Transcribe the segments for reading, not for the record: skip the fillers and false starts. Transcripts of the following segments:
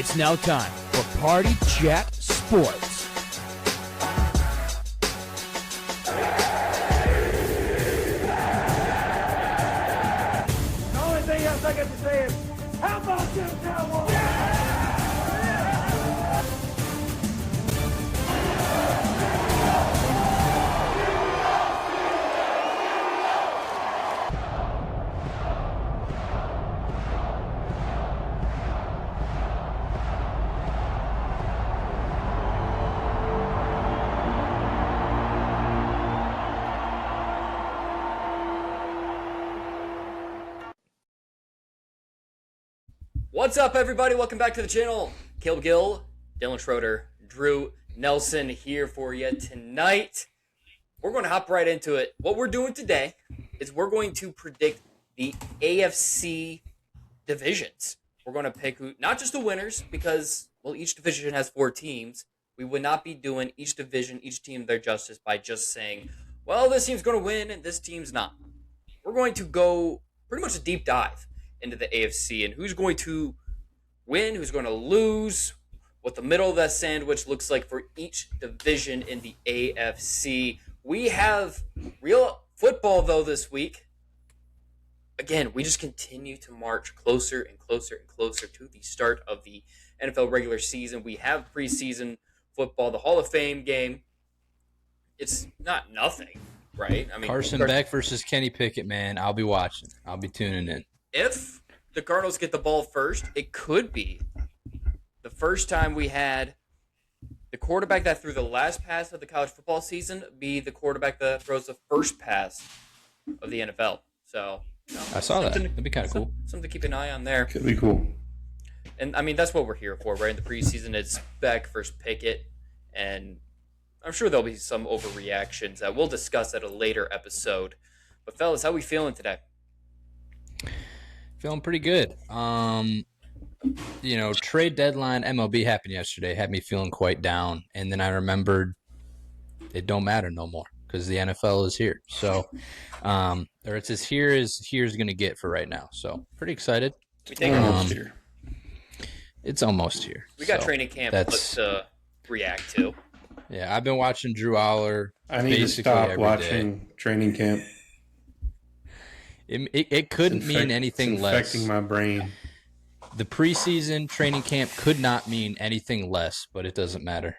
It's now time for Party Chat Sports. The only thing else I got to say is, how about them Cowboys? What's up, everybody? Welcome back to the channel. Gill, Dillon Schroeder, Drew Nelson here for you tonight. We're going to hop right into it. What we're doing today is we're going to predict the AFC divisions. We're going to pick who, not just the winners, because, well, each division has 4 teams. We would not be doing each division, each team their justice by just saying, well, this team's going to win and this team's not. We're going to go pretty much a deep dive into the AFC and who's going to win, who's going to lose, what the middle of that sandwich looks like for each division in the AFC. We have real football, though, this week. Again, we just continue to march closer and closer and closer to the start of the NFL regular season. We have preseason football, the Hall of Fame game. It's not nothing, right? I mean, Carson Beck versus Kenny Pickett, man. I'll be watching. I'll be tuning in. If the Cardinals get the ball first, it could be the first time we had the quarterback that threw the last pass of the college football season be the quarterback that throws the first pass of the NFL. So, I saw that. That'd be kind of cool. Something to keep an eye on there. Could be cool. And, I mean, that's what we're here for, right? In the preseason, it's Beck versus Pickett. And I'm sure there'll be some overreactions that we'll discuss at a later episode. But, fellas, how we feeling today? Feeling pretty good. Trade deadline MLB happened yesterday. Had me feeling quite down. And then I remembered it don't matter no more because the NFL is here. So, or it's as here's going to get for right now. So, pretty excited. We take Almost here. It's almost here. We got training camp to react to. Yeah, I've been watching Drew Aller. I need to stop watching training camp. It couldn't mean anything less. Infecting my brain. The preseason training camp could not mean anything less, but it doesn't matter.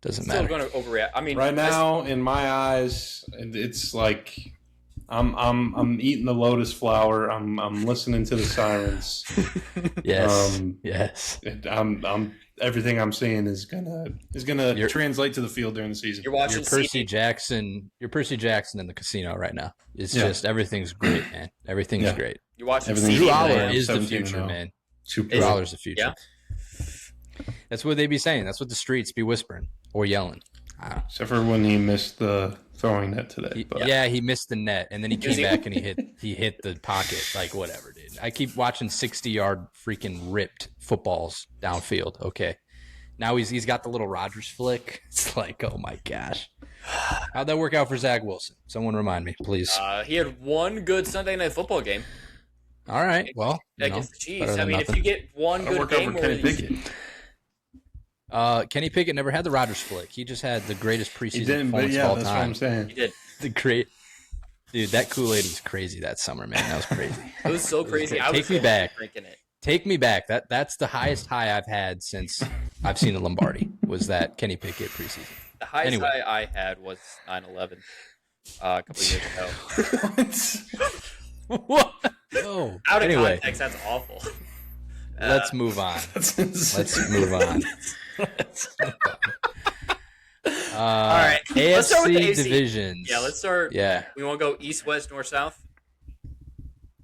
Doesn't matter. Still going to overreact. I mean, right now, in my eyes, it's like I'm eating the lotus flower. I'm listening to the sirens. Yes. Yes. I'm everything I'm seeing is gonna translate to the field during the season. You're watching Percy Jackson. You're Percy Jackson in the casino right now. It's just everything's great, man. Everything's great. You're watching Drew Aller man. is the 17 future, now. man. Super. Drew Aller's the future. Yeah. That's what they be saying. That's what the streets be whispering or yelling. Except for when he missed the throwing net today. He missed the net, and then he came back and he hit the pocket. Like, whatever, dude. I keep watching 60-yard freaking ripped footballs downfield. Okay. Now he's got the little Rodgers flick. It's like, oh, my gosh. How'd that work out for Zach Wilson? Someone remind me, please. He had one good Sunday night football game. All right. Well, against the Chiefs. I mean, if you get one good game, Kenny Pickett. Kenny Pickett never had the Rodgers flick. He just had the greatest preseason performance of all that's time. what I'm saying. He did. Dude, that Kool-Aid was crazy that summer, man. That was crazy. It was so crazy. Take me back. Drinking it. Take me back. That's the highest high I've had since I've seen the Lombardi. Was that Kenny Pickett preseason? The highest high I had was 9/11 a couple of years ago. What? Oh. Out of anyway, context, that's awful. let's move on. That's insane. Let's move on. All right. AFC Let's start with the AFC divisions. Yeah, let's start. Yeah. We want to go east, west, north, south?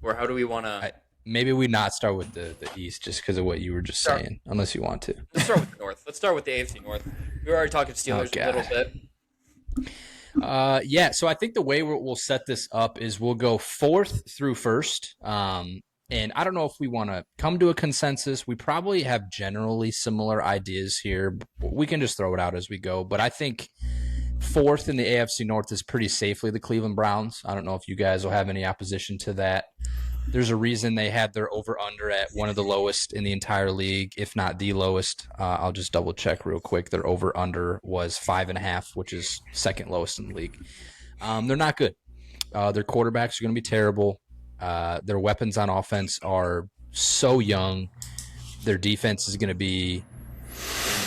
Or how do we want to? Maybe we not start with the East just because of what you were just saying, unless you want to. Let's start with the North. Let's start with the AFC North. We were already talking Steelers a little bit. Yeah, so I think the way we'll set this up is we'll go 4th through 1st. And I don't know if we want to come to a consensus. We probably have generally similar ideas here. We can just throw it out as we go. But I think 4th in the AFC North is pretty safely the Cleveland Browns. I don't know if you guys will have any opposition to that. There's a reason they had their over-under at one of the lowest in the entire league, if not the lowest. I'll just double-check real quick. Their over-under was 5.5, which is second lowest in the league. They're not good. Their quarterbacks are going to be terrible. Their weapons on offense are so young. Their defense is going to be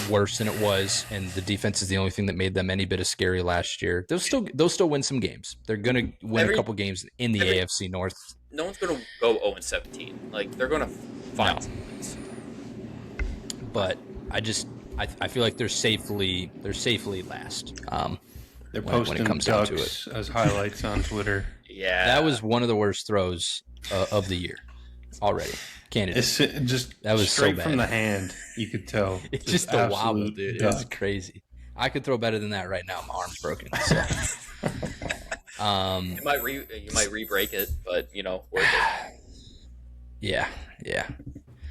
worse than it was, and the defense is the only thing that made them any bit of scary last year. They'll still win some games. They're going to win a couple games in the AFC North. No one's going to go 0-17. Like, they're going to find some wins. But I feel like they're safely last. They're when posting it comes down to ducks as highlights on Twitter. Yeah. That was one of the worst throws of the year already. Candidate. It's just that was straight so bad. from the hand. You could tell. It's just the wobble, dude. It's crazy. I could throw better than that right now. My arm's broken. So. You might re-break it, but worth it. Yeah.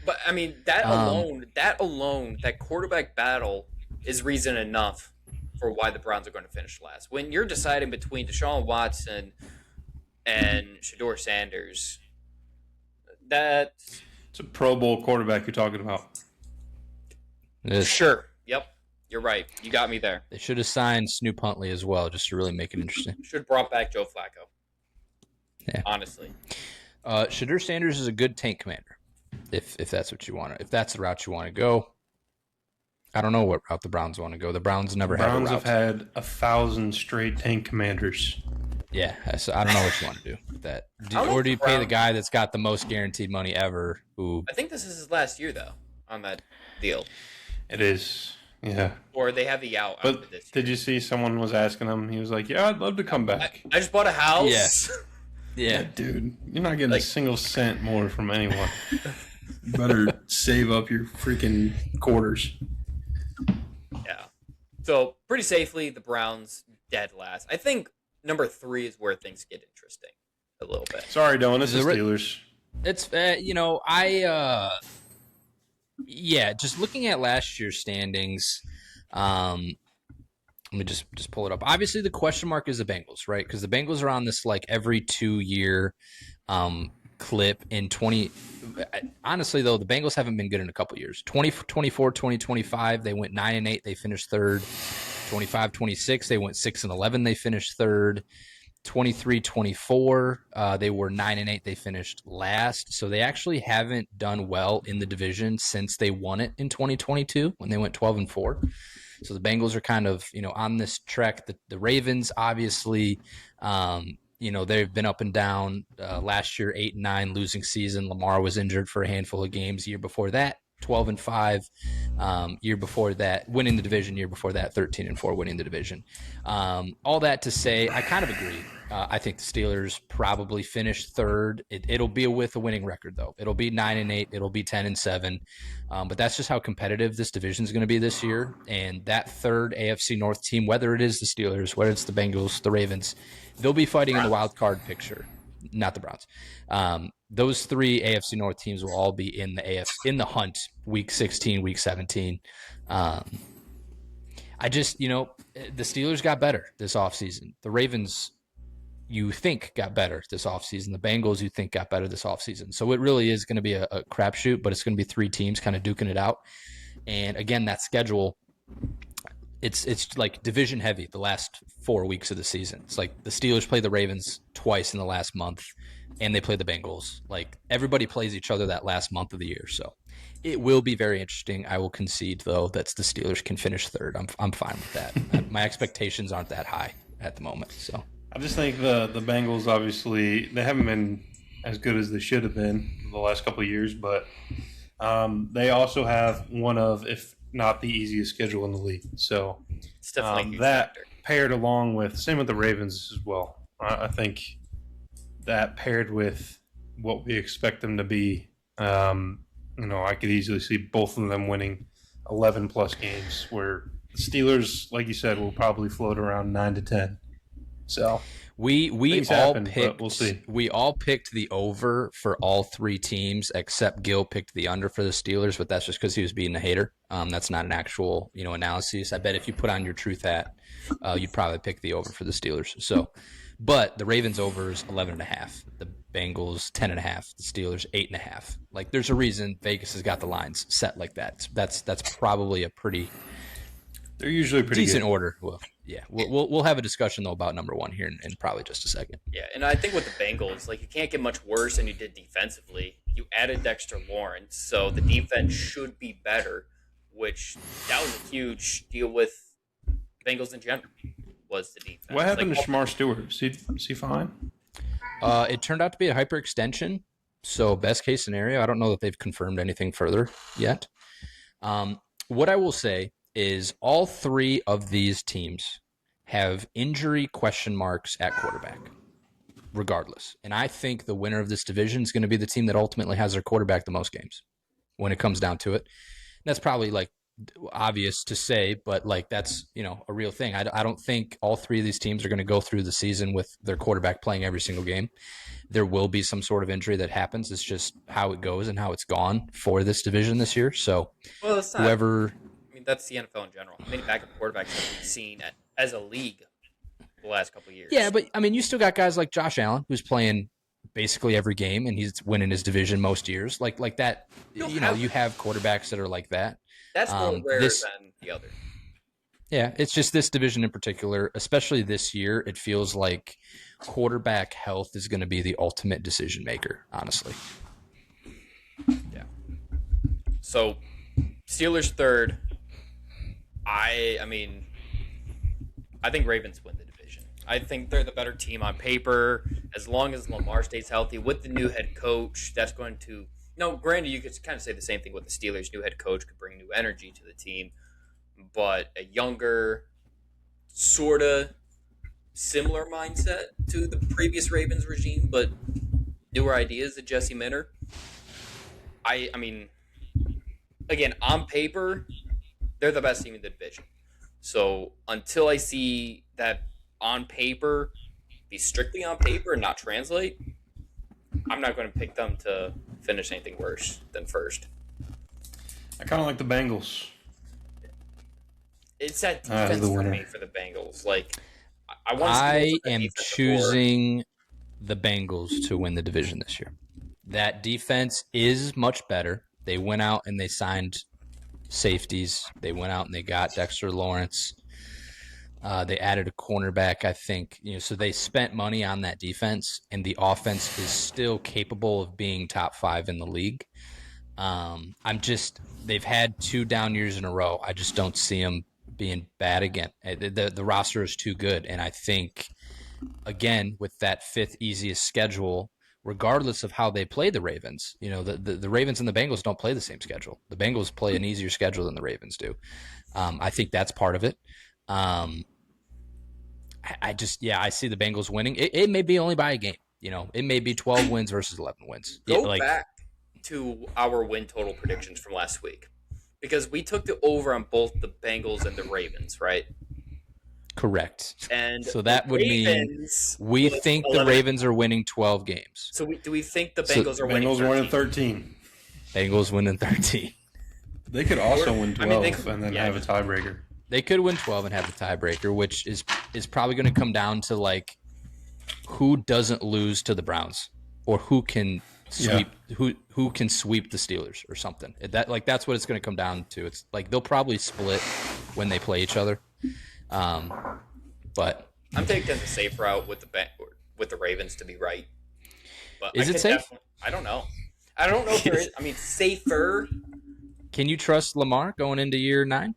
But I mean, that alone, that quarterback battle is reason enough for why the Browns are going to finish last. When you're deciding between Deshaun Watson and Shedeur Sanders, it's a Pro Bowl quarterback you're talking about. Sure. Yep. You're right. You got me there. They should have signed Snoop Huntley as well, just to really make it interesting. Should have brought back Joe Flacco. Yeah. Honestly. Shedeur Sanders is a good tank commander, if that's what you want. If that's the route you want to go. I don't know what route the Browns want to go. The Browns never had a route. Browns have had 1,000 straight tank commanders. Yeah, so I don't know what you want to do with that. Do you pay the guy that's got the most guaranteed money ever? Who I think this is his last year, though, on that deal. It is, yeah. Or they have the out after But this year. did you see someone was asking him? He was like, "Yeah, I'd love to come back." I just bought a house. Yeah. Dude, you're not getting a single cent more from anyone. You better save up your freaking quarters. Yeah. So pretty safely, the Browns dead last. I think number 3 is where things get interesting a little bit. Sorry, Dillon. This is Steelers. It's just looking at last year's standings. Let me just pull it up. Obviously, the question mark is the Bengals, right? Because the Bengals are on this like every 2-year clip in 20. Honestly, though, the Bengals haven't been good in a couple years. 2024, 2025, they went 9-8. They finished third. 25-26, they went 6-11. They finished third. 23-24, they were 9-8. They finished last. So they actually haven't done well in the division since they won it in 2022 when they went 12-4. So the Bengals are kind of, on this trek. The Ravens, obviously, they've been up and down. Last year, 8-9, losing season. Lamar was injured for a handful of games. The year before that, 12-5. Year before that, winning the division. Year before that, 13-4, winning the division. All that to say, I kind of agree. I think the Steelers probably finish third. It'll be with a winning record, though. It'll be 9-8. It'll be 10-7. But that's just how competitive this division is going to be this year. And that third AFC North team, whether it is the Steelers, whether it's the Bengals, the Ravens, they'll be fighting in the wild card picture. Not the Browns. Those 3 AFC North teams will all be in the hunt week 16, week 17. The Steelers got better this offseason. The Ravens, you think, got better this offseason. The Bengals, you think, got better this offseason. So it really is going to be a crapshoot, but it's going to be 3 teams kind of duking it out. And again, that schedule, it's like division heavy the last 4 weeks of the season. It's like the Steelers play the Ravens twice in the last month, and they play the Bengals. Like everybody plays each other that last month of the year. So it will be very interesting. I will concede, though, that the Steelers can finish third. I'm fine with that. My expectations aren't that high at the moment. So I just think the Bengals, obviously, they haven't been as good as they should have been the last couple of years, but they also have one of, if not the easiest schedule in the league. So It's definitely a huge that factor. paired along with, same with the Ravens as well. I think that paired with what we expect them to be, I could easily see both of them winning 11-plus games, where the Steelers, like you said, will probably float around 9-10. So we things all happen, but picked. we'll see. We all picked the over for all 3 teams, except Gill picked the under for the Steelers, but that's just because he was being a hater. That's not an actual analysis. I bet if you put on your truth hat, you'd probably pick the over for the Steelers. So, but the Ravens over is 11.5. Bengals 10.5, the Steelers 8.5. Like, there's a reason Vegas has got the lines set like that. That's probably a pretty They're usually pretty decent good. order. Well, yeah, we'll have a discussion though about number one here in probably just a second. Yeah, and I think with the Bengals, like, you can't get much worse than you did defensively. You added Dexter Lawrence, so the defense should be better, which that was a huge deal with Bengals in general, was the defense. What happened Like, to Shamar Stewart? Is he fine? It turned out to be a hyperextension, so best case scenario. I don't know that they've confirmed anything further yet. What I will say is all three of these teams have injury question marks at quarterback, regardless. And I think the winner of this division is going to be the team that ultimately has their quarterback the most games when it comes down to it. And that's probably like obvious to say, but like that's, a real thing. I don't think all three of these teams are going to go through the season with their quarterback playing every single game. There will be some sort of injury that happens. It's just how it goes and how it's gone for this division this year. So well, it's not, whoever... I mean, that's the NFL in general. How many backup quarterbacks have we seen as a league the last couple of years? Yeah, but I mean, you still got guys like Josh Allen who's playing basically every game and he's winning his division most years. Like that, you have quarterbacks that are like that. That's more rare than the other. Yeah, it's just this division in particular, especially this year, it feels like quarterback health is going to be the ultimate decision maker, honestly. Yeah. So, Steelers third. I mean, I think Ravens win the division. I think they're the better team on paper. As long as Lamar stays healthy with the new head coach, that's going to... granted, you could kind of say the same thing with the Steelers. New head coach could bring new energy to the team. But a younger, sort of similar mindset to the previous Ravens regime, but newer ideas to Jesse Minter. I mean, again, on paper, they're the best team in the division. So until I see that on paper be strictly on paper and not translate, I'm not going to pick them to finish anything worse than first. I kind of like the Bengals. It's that defense for me for the Bengals. Like, I am choosing the Bengals to win the division this year. That defense is much better. They went out and they signed safeties. They went out and they got Dexter Lawrence. They added a cornerback, I think. So they spent money on that defense, and the offense is still capable of being top 5 in the league. They've had 2 down years in a row. I just don't see them being bad again. The roster is too good, and I think, again, with that 5th easiest schedule, regardless of how they play the Ravens, the Ravens and the Bengals don't play the same schedule. The Bengals play an easier schedule than the Ravens do. I think that's part of it. I see the Bengals winning. It may be only by a game. It may be 12 wins versus 11 wins. Go back to our win total predictions from last week, because we took the over on both the Bengals and the Ravens, right? Correct. And so that would mean we think the Ravens are winning 12 games. So do we think the Bengals are winning 13? Bengals winning 13. Bengals winning 13. They could also win 12 and then have a tiebreaker. They could win 12 and have the tiebreaker, which is probably going to come down to like who doesn't lose to the Browns or who can sweep who can sweep the Steelers or something. That's what it's going to come down to. It's like they'll probably split when they play each other. But I'm taking the safe route with the Ravens to be right. But is it safe? I don't know. I don't know if there is. I mean, safer. Can you trust Lamar going into year 9?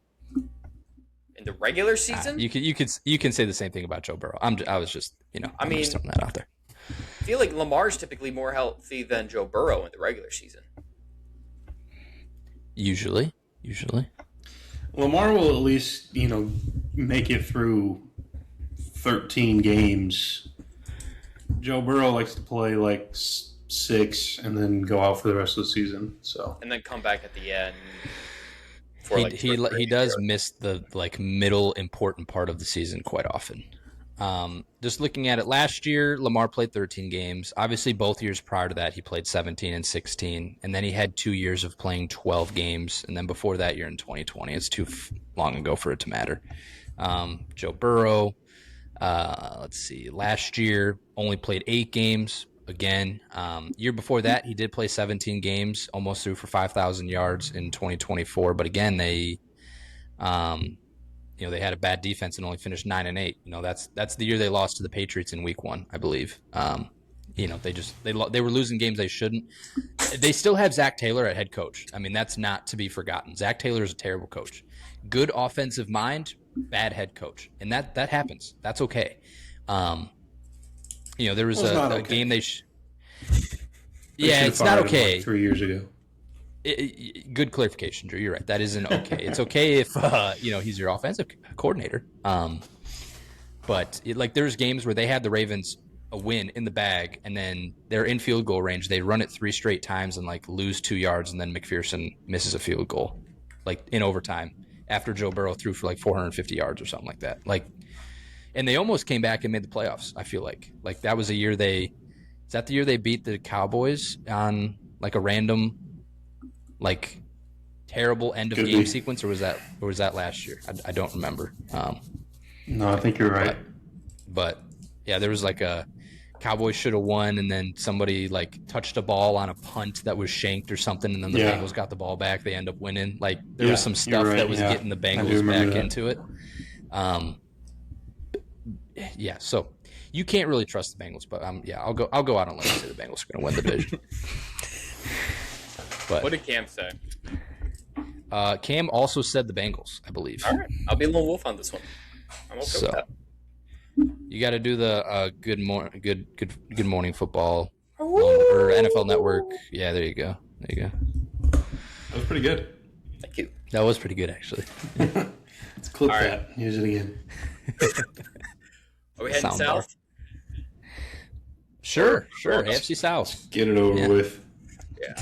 In the regular season? You can say the same thing about Joe Burrow. I was just I'm just throwing that out there. I feel like Lamar's typically more healthy than Joe Burrow in the regular season. Usually. Lamar will at least, make it through 13 games. Joe Burrow likes to play like 6 and then go out for the rest of the season. So and then come back at the end. He does miss the middle important part of the season quite often. Just looking at it, last year Lamar played 13 games. Obviously, both years prior to that, he played 17 and 16, and then he had 2 years of playing 12 games, and then before that year in 2020, it's too long ago for it to matter. Joe Burrow, let's see, last year only played 8 games. again. Year before that, he did play 17 games, almost threw for 5,000 yards in 2024. But again, they they had a bad defense and only finished 9-8. That's the year they lost to the Patriots in Week 1, I believe. They were losing games they shouldn't. They still have Zach Taylor at head coach. I mean, that's not to be forgotten. Zach Taylor is a terrible coach. Good offensive mind, bad head coach, and that happens. That's okay. There was a game they. Yeah, it's not okay. 3 years ago. Good clarification, Drew. You're right. That isn't okay. It's okay if he's your offensive coordinator. But there's games where they had the Ravens a win in the bag, and then they're in field goal range. They run it 3 straight times and lose 2 yards, and then McPherson misses a field goal, in overtime after Joe Burrow threw for 450 yards or something like that. And they almost came back and made the playoffs. I feel like that was a year is that the year they beat the Cowboys on a random terrible end of game sequence, or was that last year? I don't remember. No, I think you're right. But yeah, there was a Cowboys should have won, and then somebody touched a ball on a punt that was shanked or something, and then the Bengals got the ball back. They end up winning. There was some stuff that was getting the Bengals back into it. Yeah, so you can't really trust the Bengals, but I'll go out on a limb and say the Bengals are going to win the division. But what did Cam say? Cam also said the Bengals, I believe. All right, I'll be a lone wolf on this one. I'm okay with that. You got to do the good morning football or NFL Network. Yeah, there you go. That was pretty good. Thank you. That was pretty good, actually. Let's clip that. Use it again. Are we heading south? Sure. AFC South. Get it over with. Yeah.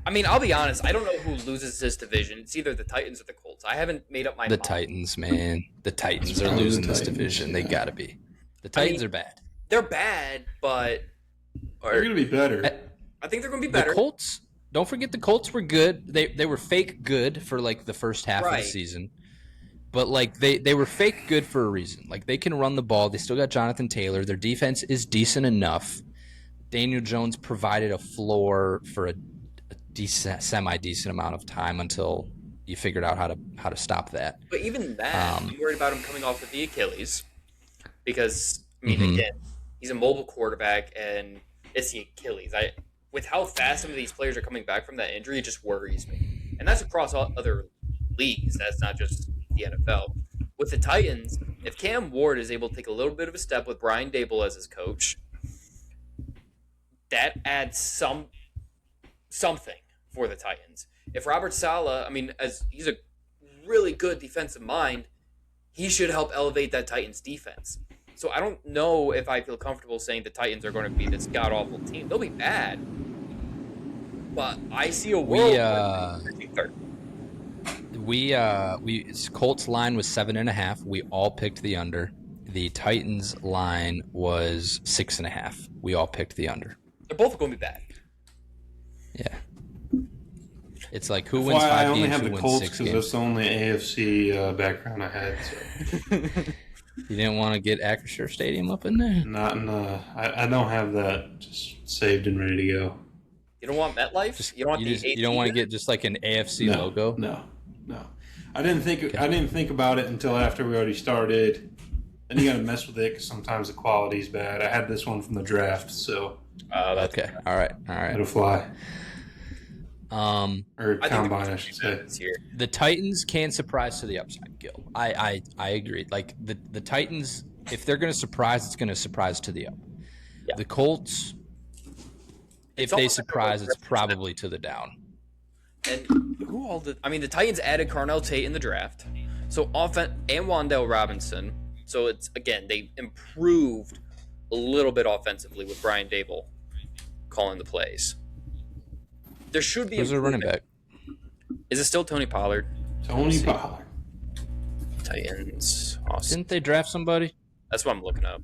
I mean, I'll be honest. I don't know who loses this division. It's either the Titans or the Colts. I haven't made up my mind. The Titans, man. The Titans are losing this division. They got to be. The Titans are bad. They're bad, but they're going to be better. I think they're going to be better. The Colts. Don't forget the Colts were good. They were fake good for the first half of the season. But they were fake good for a reason. They can run the ball. They still got Jonathan Taylor. Their defense is decent enough. Daniel Jones provided a floor for a semi-decent amount of time until you figured out how to stop that. But even that, I'm worried about him coming off with the Achilles because again, he's a mobile quarterback and it's the Achilles. With how fast some of these players are coming back from that injury, it just worries me. And that's across all other leagues. That's not just the NFL. With the Titans, if Cam Ward is able to take a little bit of a step with Brian Daboll as his coach, that adds something for the Titans. If Robert Saleh, as he's a really good defensive mind, he should help elevate that Titans defense. So I don't know if I feel comfortable saying the Titans are going to be this god-awful team. They'll be bad. But I see a world where they're third. Colts line was 7.5. We all picked the under. The Titans line was 6.5. We all picked the under. They're both going to be bad. Yeah. It's who wins 5 games, who wins 6 games. I only have the Colts because that's the only AFC background I had. So. You didn't want to get Acrisure Stadium up in there? Not in I don't have that just saved and ready to go. You don't want MetLife? You don't want to get just an AFC logo? No. I didn't think about it until after we already started. And you got to mess with it because sometimes the quality's bad. I had this one from the draft, so. That's okay. All right. It'll fly. Or combine, I should say. The Titans can surprise to the upside, Gill. I agree. The Titans, if they're going to surprise, it's going to surprise to the up. Yeah. The Colts, if they surprise, it's probably to the down. And who all did? The Titans added Carnell Tate in the draft. So offense and Wan'Dale Robinson. So it's again they improved a little bit offensively with Brian Daboll calling the plays. There should be. Who's a running back? Is it still Tony Pollard? Tony Pollard. Titans. Awesome. Didn't they draft somebody? That's what I'm looking up.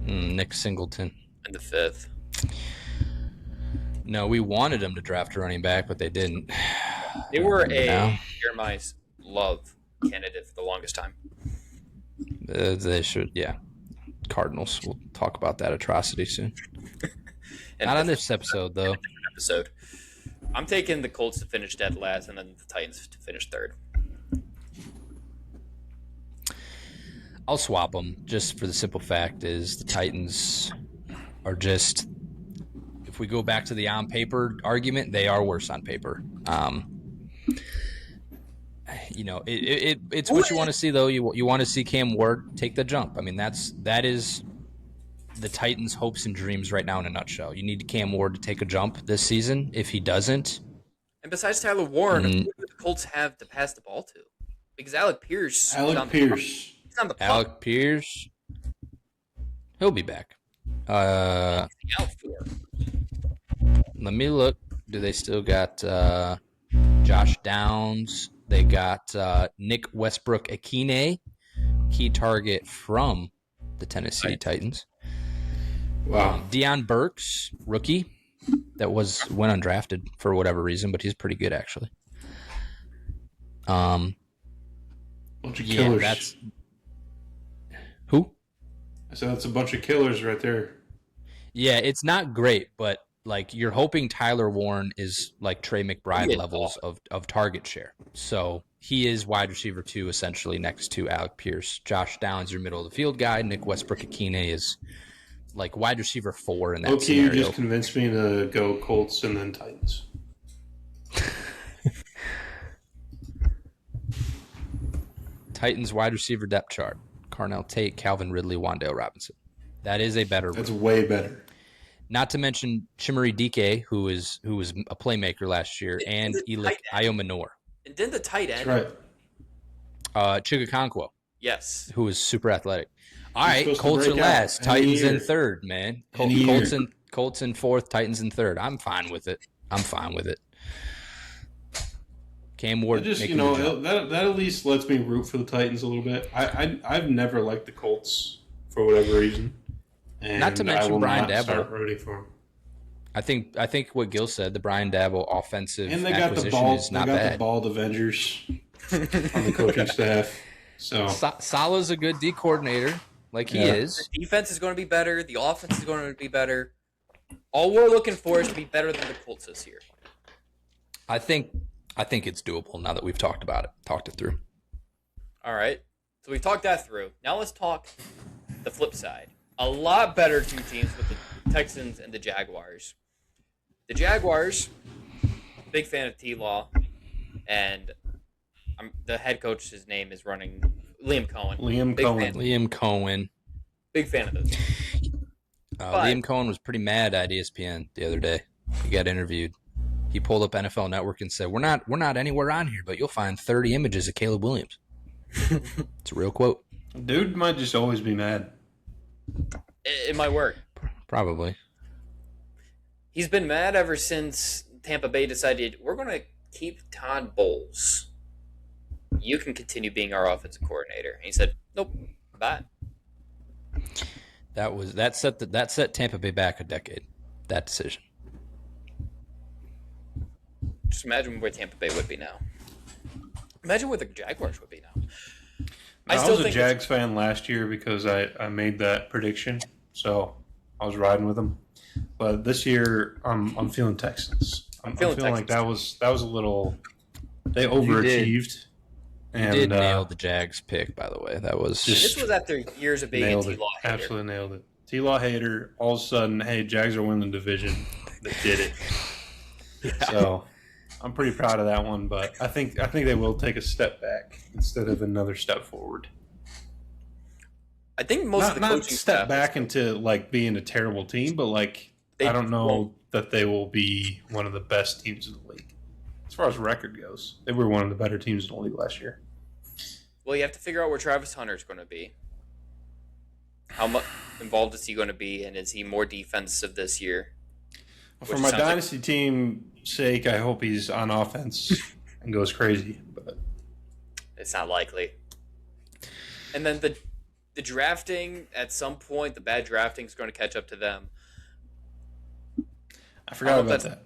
Nick Singleton. In the 5th. No, we wanted them to draft a running back, but they didn't. They were Jeremiah's love candidate for the longest time. They should, yeah. Cardinals. We'll talk about that atrocity soon. And Not on this episode, though. Episode. I'm taking the Colts to finish dead last, and then the Titans to finish third. I'll swap them just for the simple fact is the Titans are just, if we go back to the on paper argument, they are worse on paper. It's what you want to see, though. You want to see Cam Ward take the jump. I mean, that is the Titans' hopes and dreams right now in a nutshell. You need Cam Ward to take a jump this season. If he doesn't, and besides Tyler Warren, who do the Colts have to pass the ball to? Because Alec Pierce. He's on the puck. Alec Pierce, he'll be back. Out for. Let me look. Do they still got Josh Downs? They got Nick Westbrook-Akine, key target from the Tennessee Titans. Wow. Deion Burks, rookie, that went undrafted for whatever reason, but he's pretty good actually. Bunch of killers. That's who? I said that's a bunch of killers right there. Yeah, it's not great, but like you're hoping Tyler Warren is like Trey McBride levels of target share. So he is wide receiver 2 essentially next to Alec Pierce. Josh Downs, your middle of the field guy. Nick Westbrook-Akine is like wide receiver 4 in that Okay, scenario. you just convinced me to go Colts and then Titans. Titans wide receiver depth chart. Carnell Tate, Calvin Ridley, Wan'Dale Robinson. That is a better That's room. way better. Not to mention Chimere Dike, who was a playmaker last year, and Elik Iomanor. And then the tight end. That's right. Chigakonkwo, Yes. who is super athletic. All He's right, supposed to Colts are break last, out Titans any in year. third, man. Any year. Colts in fourth, Titans in third. I'm fine with it. Cam Ward Just making the jump. that at least lets me root for the Titans a little bit. I've never liked the Colts for whatever reason. And Not to mention I will Brian not Daboll. start rooting for him. I think what Gill said, the Brian Daboll offensive And they got the acquisition is not bad. the bald Avengers on the coaching staff. So Salah's a good D coordinator, like he Yeah. is. The defense is going to be better. The offense is going to be better. All we're looking for is to be better than the Colts this year. I think it's doable now that we've talked it through. All right. So we talked that through. Now let's talk the flip side. A lot better two teams with the Texans and the Jaguars. The Jaguars, big fan of T-Law, and the head coach, his name is running Liam Cohen. Liam Cohen. Big fan of this. Liam Cohen was pretty mad at ESPN the other day. He got interviewed. He pulled up NFL Network and said, "We're not anywhere on here, but you'll find 30 images of Caleb Williams." It's a real quote. dude might just always be mad. It might work. Probably. He's been mad ever since Tampa Bay decided, we're going to keep Todd Bowles. You can continue being our offensive coordinator. And he said, nope, bye. That set Tampa Bay back a decade. That decision. Just imagine where Tampa Bay would be now. Imagine where the Jaguars would be now. I was a Jags fan last year because I made that prediction, so I was riding with them. But this year, I'm feeling Texans. I'm feeling like that was a little. They overachieved. You did nail the Jags pick, by the way. That was This was after years of being a T-Law hater. Absolutely nailed it. T-Law hater. All of a sudden, hey, Jags are winning the division. They did it. Yeah. So I'm pretty proud of that one, but I think they will take a step back instead of another step forward. I think most of the not coaching step staff back into like being a terrible team, but like I don't know that they will be one of the best teams in the league. As far as record goes, they were one of the better teams in the league last year. Well, you have to figure out where Travis Hunter is going to be. How much involved is he going to be, and is he more defensive this year? For my dynasty team sake, I hope he's on offense and goes crazy, but it's not likely. And then the drafting, at some point, the bad drafting is going to catch up to them. I forgot about that.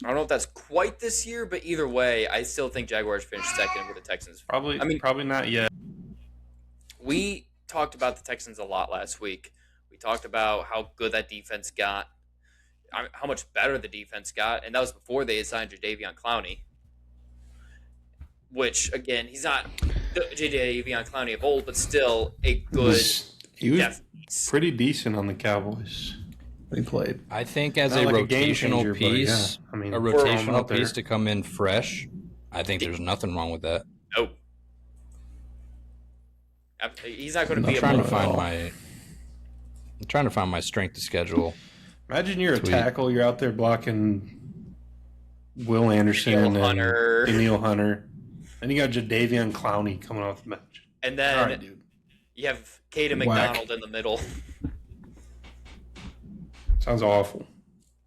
I don't know if that's quite this year, but either way, I still think Jaguars finish second with the Texans. Probably not yet. We talked about the Texans a lot last week. We talked about how good that defense got, how much better the defense got, and that was before they assigned Jadeveon Clowney. Which, again, he's not Jadeveon Clowney of old, but still a good. He was pretty decent on the Cowboys. They played. I think as Not a like a game rotational changer, but piece, yeah. I mean, a for him rotational out there. piece to come in fresh, I think there's nothing wrong with that. No. He's not going to I'm be trying a to find my strength of schedule. Imagine you're a Sweet. tackle. You're out there blocking Will Anderson and Daniil Hunter. And you got Jadeveon Clowney coming off the bench. And then All right, dude. you have Caden McDonald in the middle. Sounds awful.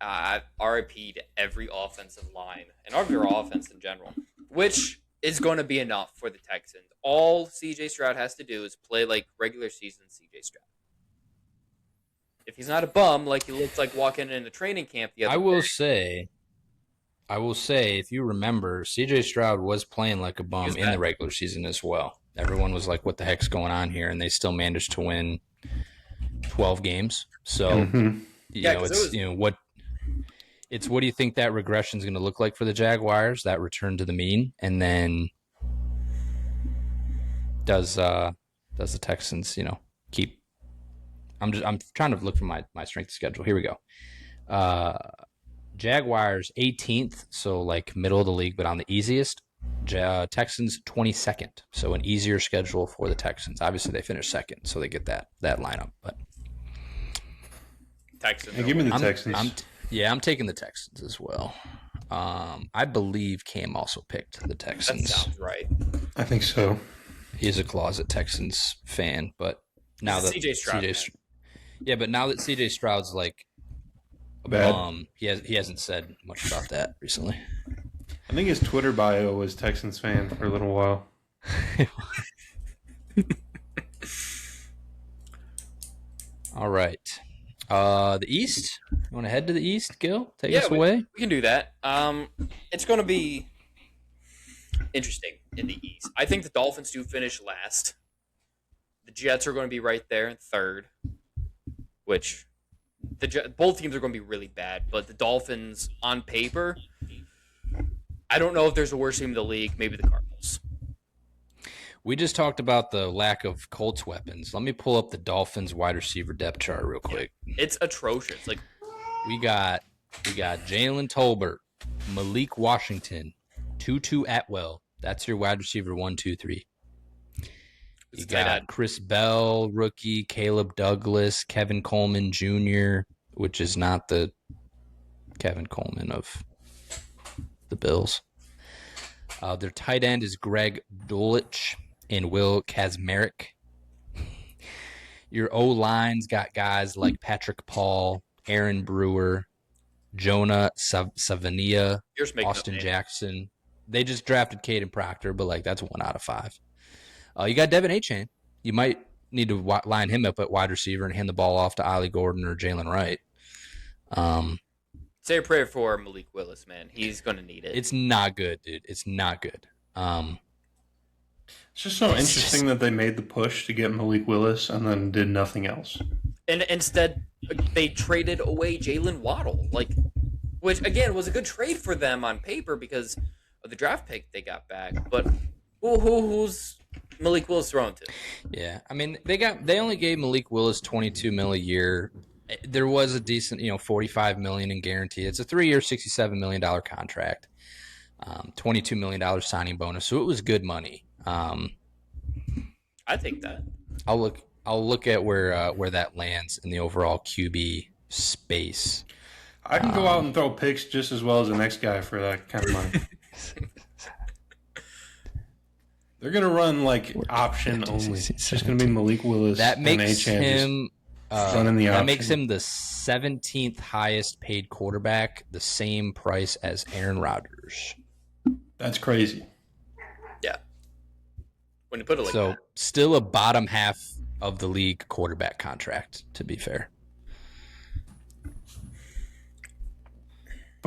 RIP to every offensive line and every offense in general, which is going to be enough for the Texans. All CJ Stroud has to do is play like regular season CJ Stroud. If he's not a bum, like he looked like walking in a training camp the other day. I will say, if you remember, CJ Stroud was playing like a bum in bad. the regular season as well. Everyone was like, what the heck's going on here? And they still managed to win 12 games. So, what do you think that regression is going to look like for the Jaguars, that return to the mean? And then does the Texans, keep – I'm trying to look for my strength schedule. Here we go. Jaguars 18th, so like middle of the league, but on the easiest. Texans 22nd, so an easier schedule for the Texans. Obviously, they finished second, so they get that lineup. But Texans. Hey, give me the Texans. I'm taking the Texans as well. I believe Cam also picked the Texans. That sounds right. I think so. He's a closet Texans fan, but now that CJ Stroud. but now that CJ Stroud's like. Bad. He hasn't said much about that recently. I think his Twitter bio was Texans fan for a little while. All right. The East? You want to head to the East, Gill? Take us away? We can do that. It's going to be interesting in the East. I think the Dolphins do finish last. The Jets are going to be right there in third, which both teams are going to be really bad. But the Dolphins, on paper, I don't know if there's a worse team in the league. Maybe the Cardinals. We just talked about the lack of Colts weapons. Let me pull up the Dolphins wide receiver depth chart real quick. It's atrocious. Like we got Jalen Tolbert, Malik Washington, Tutu Atwell. That's your wide receiver 1, 2, 3. You got Chris Bell, rookie, Caleb Douglas, Kevin Coleman Jr., which is not the Kevin Coleman of the Bills. Their tight end is Greg Dulcich and Will Kazmarek. Your O-line's got guys like Patrick Paul, Aaron Brewer, Jonah Savania, Austin Jackson. They just drafted Caden Proctor, but like that's 1 out of 5. You got Devin Achane. You might need to line him up at wide receiver and hand the ball off to Ollie Gordon or Jalen Wright. Say a prayer for Malik Willis, man. He's going to need it. It's not good, dude. It's not good. It's just so interesting that they made the push to get Malik Willis and then did nothing else. And instead, they traded away Jalen Waddle, which, again, was a good trade for them on paper because of the draft pick they got back. But who's Malik Willis thrown to? Yeah, I mean, they only gave Malik Willis $22 million a year. There was a decent, $45 million in guarantee. It's a 3-year, $67 million contract, $22 million signing bonus. So it was good money. I think that. I'll look at where that lands in the overall QB space. I can go out and throw picks just as well as the next guy for that kind of money. They're gonna run option only. It's just gonna be Malik Willis. That makes him. Running the that option. makes him the 17th highest paid quarterback, the same price as Aaron Rodgers. That's crazy. Yeah. When you put it like that. Still a bottom half of the league quarterback contract, to be fair.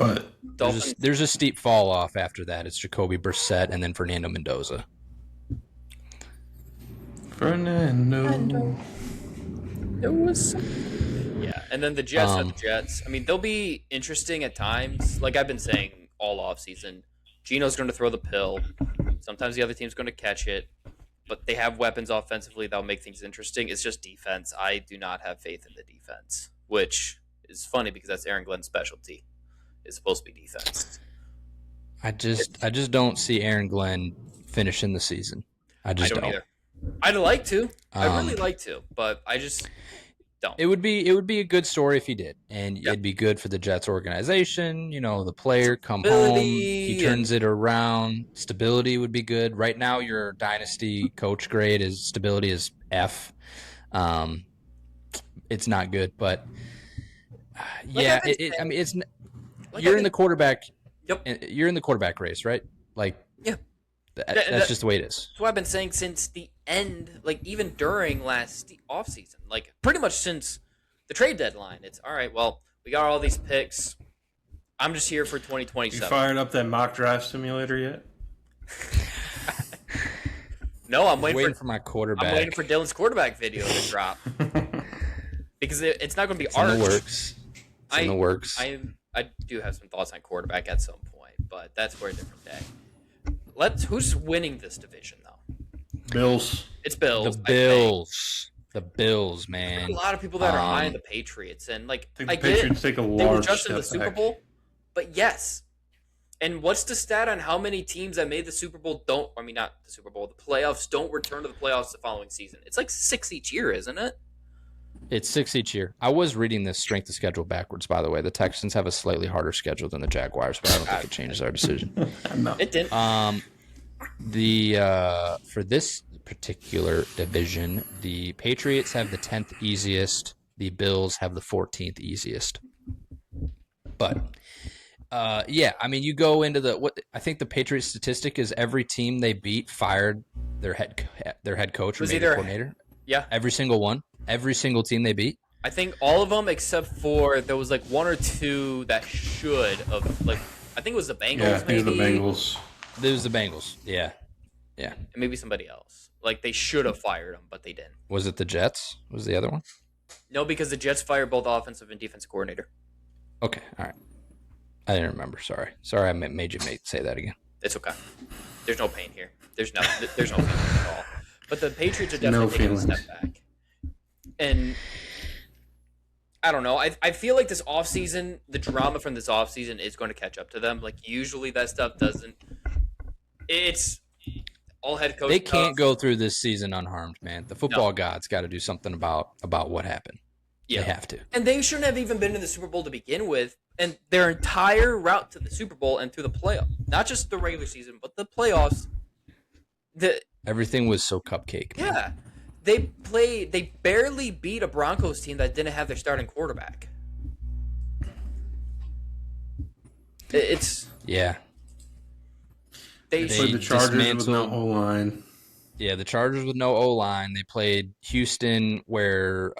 But Dolphins. There's a steep fall off after that. It's Jacoby Brissett and then Fernando Mendoza. Fernando. Yeah, and then the Jets are the Jets. I mean, they'll be interesting at times. Like I've been saying all offseason, Geno's going to throw the pill. Sometimes the other team's going to catch it. But they have weapons offensively that'll make things interesting. It's just defense. I do not have faith in the defense, which is funny because that's Aaron Glenn's specialty. It's supposed to be defense. I just don't see Aaron Glenn finishing the season. I don't either. I'd like to. I really like to, but I just don't. It would be a good story if he did, and it'd be good for the Jets organization. You know, the player come home, he turns it around. Stability would be good. Right now, your dynasty coach grade is stability is F. It's not good, but it's. You're in the quarterback. Yep. You're in the quarterback race, right? Like, yeah. That's just the way it is. That's what I've been saying since the end, like even during last offseason, like pretty much since the trade deadline. It's all right, well, we got all these picks. I'm just here for 2027. You fired up that mock draft simulator yet? No, I'm waiting for my quarterback. I'm waiting for Dillon's quarterback video to drop. Because it's not going to be Arch. In the works. It's in the works. I do have some thoughts on quarterback at some point, but that's for a different day. Who's winning this division though? Bills. It's Bills. The Bills, man. There's a lot of people that are high on the Patriots, and like I think the Patriots take a large they were just in the step Super back. Bowl, but yes. And what's the stat on how many teams that made the Super Bowl not the Super Bowl, the playoffs don't return to the playoffs the following season? It's like 6 each year, isn't it? It's 6 each year. I was reading this strength of schedule backwards, by the way. The Texans have a slightly harder schedule than the Jaguars, but I don't think it changes our decision. No. It didn't. For this particular division, the Patriots have the 10th easiest. The Bills have the 14th easiest. But I mean, you go into I think the Patriots statistic is every team they beat fired their head coach or maybe coordinator. Yeah, every single one. Every single team they beat? I think all of them except for there was like one or two that should have, like, I think it was the Bengals. Yeah, maybe the Bengals. It was the Bengals. Yeah. And maybe somebody else. Like they should have fired them, but they didn't. Was it the Jets? Was the other one? No, because the Jets fired both offensive and defensive coordinator. Okay, all right. I didn't remember. Sorry, I made you say that again. It's okay. There's no pain here. There's no feeling at all. But the Patriots are definitely taking a step back. And I don't know. I feel like this offseason, the drama from this offseason is going to catch up to them. Like, usually that stuff doesn't. It's all head coach. They can't go through this season unharmed, man. The football gods got to do something about what happened. Yeah. They have to. And they shouldn't have even been in the Super Bowl to begin with. And their entire route to the Super Bowl and through the playoffs, not just the regular season, but the playoffs. Everything was so cupcake, man. Yeah. They barely beat a Broncos team that didn't have their starting quarterback. It's yeah. They played the Chargers with no O-line. Yeah, the Chargers with no O-line. They played Houston where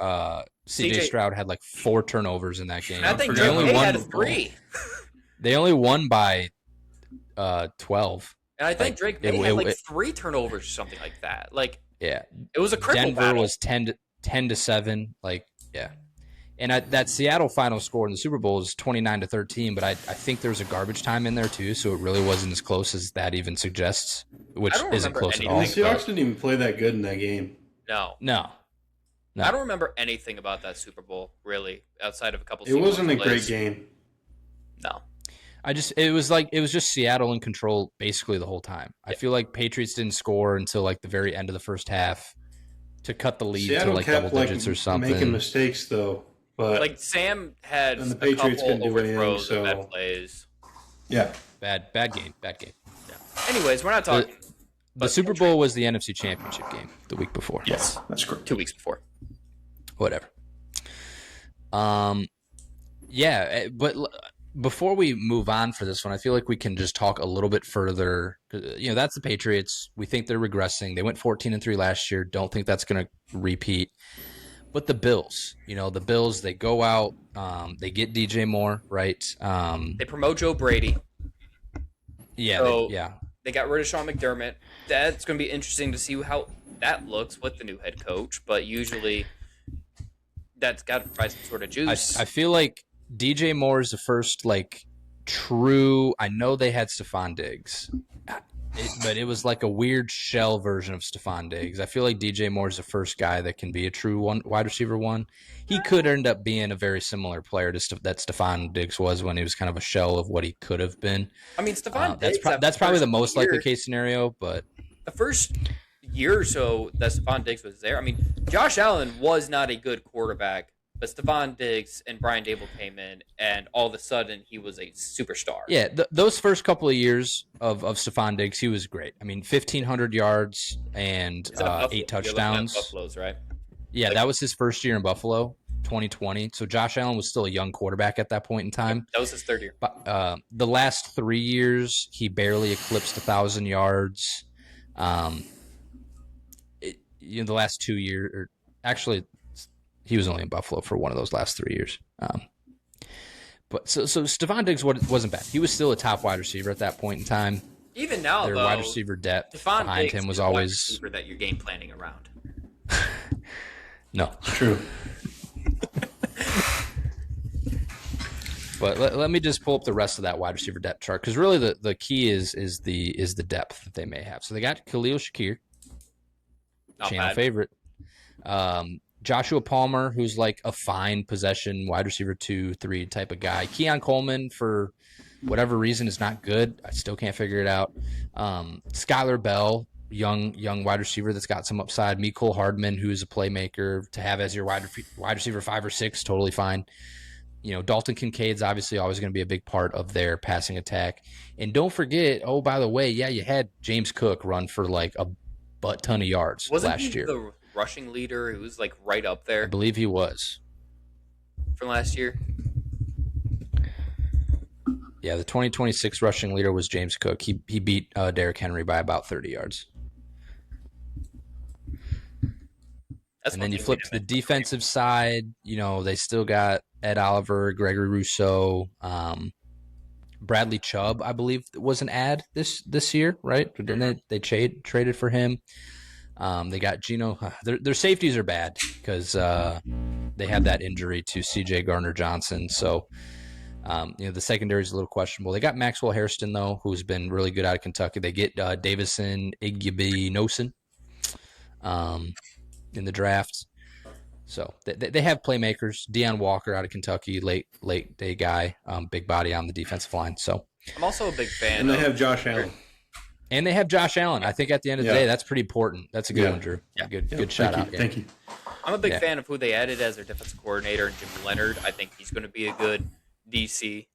CJ Stroud had like 4 turnovers in that game. I think they had 3. They only won by 12. And I think Drake May had like 3 turnovers or something like that. Like, yeah, it was a cripple Denver battle. was 10-7. Like, yeah. And that Seattle final score in the Super Bowl is 29-13, but I think there was a garbage time in there too, so it really wasn't as close as that even suggests, which isn't close at all. The Seahawks didn't even play that good in that game. No. I don't remember anything about that Super Bowl, really, outside of a couple. It wasn't a great game. No. It was just Seattle in control basically the whole time. I feel like Patriots didn't score until like the very end of the first half to cut the lead Seattle to like kept, double digits or something. Making mistakes though. But like Sam had and the a Patriots couple couldn't do overthrows anything, and so bad plays. Yeah. Bad game. Yeah. Anyways, we're not talking. The Super Bowl was the NFC Championship game the week before. Yes, that's correct. 2 weeks before. Whatever. Yeah, but before we move on for this one, I feel like we can just talk a little bit further. You know, that's the Patriots. We think they're regressing. They went 14-3 last year. Don't think that's going to repeat. But the Bills, they go out, they get DJ Moore, right? They promote Joe Brady. Yeah, So they got rid of Sean McDermott. That's going to be interesting to see how that looks with the new head coach. But usually, that's got to provide some sort of juice. I feel like DJ Moore is the first true. I know they had Stephon Diggs, but it was like a weird shell version of Stephon Diggs. I feel like DJ Moore is the first guy that can be a true wide receiver one. He could end up being a very similar player to that Stephon Diggs was when he was kind of a shell of what he could have been. I mean, Stephon Diggs. That's probably the most likely case scenario, but the first year or so that Stephon Diggs was there, I mean, Josh Allen was not a good quarterback, but Stephon Diggs and Brian Dable came in, and all of a sudden he was a superstar. Yeah, those first couple of years of Stephon Diggs, he was great. I mean, 1,500 yards and 8 touchdowns. Buffaloes, right? Yeah, that was his first year in Buffalo, 2020. So Josh Allen was still a young quarterback at that point in time. That was his third year. But the last 3 years, he barely eclipsed 1,000 yards. The last 2 years, or actually, he was only in Buffalo for one of those last 3 years. But so Stephon Diggs wasn't bad. He was still a top wide receiver at that point in time. Even now, their though, wide receiver depth Stephon behind Diggs him was is a wide always receiver that you're game planning around. No. True. But let me just pull up the rest of that wide receiver depth chart, because really the key is the depth that they may have. So they got Khalil Shakir, channel favorite. Joshua Palmer, who's like a fine possession wide receiver 2-3 type of guy. Keon Coleman, for whatever reason, is not good. I still can't figure it out. Skylar Bell, young wide receiver that's got some upside. Mecole Hardman, who's a playmaker to have as your wide receiver 5 or 6, totally fine. Dalton Kincaid's obviously always going to be a big part of their passing attack. And don't forget, oh, by the way, you had James Cook run for like a butt ton of yards last year. The rushing leader who was like right up there? I believe he was. From last year? Yeah, the 2026 rushing leader was James Cook. He beat Derrick Henry by about 30 yards. And then you flip to the defensive side. They still got Ed Oliver, Gregory Rousseau, Bradley Chubb, I believe, was an ad this year, right? Didn't they traded for him? They got Geno. Their safeties are bad because they had that injury to C.J. Gardner-Johnson. So, the secondary is a little questionable. They got Maxwell Hairston, though, who's been really good out of Kentucky. They get Davison Igby-Nosen in the draft. So they have playmakers. Deion Walker out of Kentucky, late day guy, big body on the defensive line. So I'm also a big fan. And they have Josh Allen. And they have Josh Allen. I think at the end of the day, that's pretty important. That's a good one, Drew. Yeah. Good shout out. Thank you. I'm a big fan of who they added as their defensive coordinator, and Jimmy Leonard. I think he's going to be a good DC.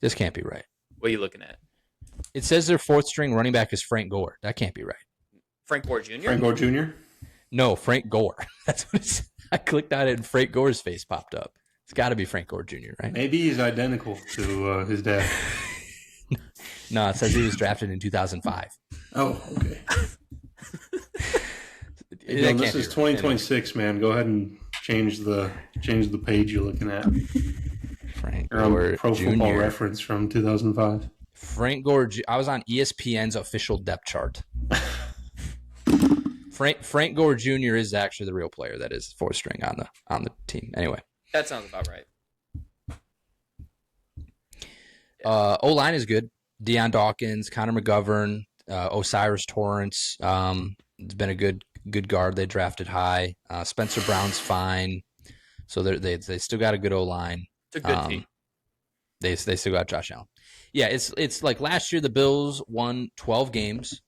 This can't be right. What are you looking at? It says their 4th string running back is Frank Gore. That can't be right. Frank Gore Jr.? Frank Gore Jr.? No, Frank Gore. That's what it's. I clicked on it and Frank Gore's face popped up. It's got to be Frank Gore Jr., right? Maybe he's identical to his dad. No, it says he was drafted in 2005. Oh, okay. This is 2026, man. Go ahead and change the page you're looking at. Frank Gore Pro Jr. Football Reference from 2005. Frank Gore. I was on ESPN's official depth chart. Frank Gore Jr. is actually the real player that is 4th string on the team. Anyway, that sounds about right. O-line is good. Deion Dawkins, Connor McGovern, Osiris Torrance. It's been a good guard. They drafted high. Spencer Brown's fine. So they still got a good O-line. It's a good team. They still got Josh Allen. Yeah, it's like last year the Bills won 12 games.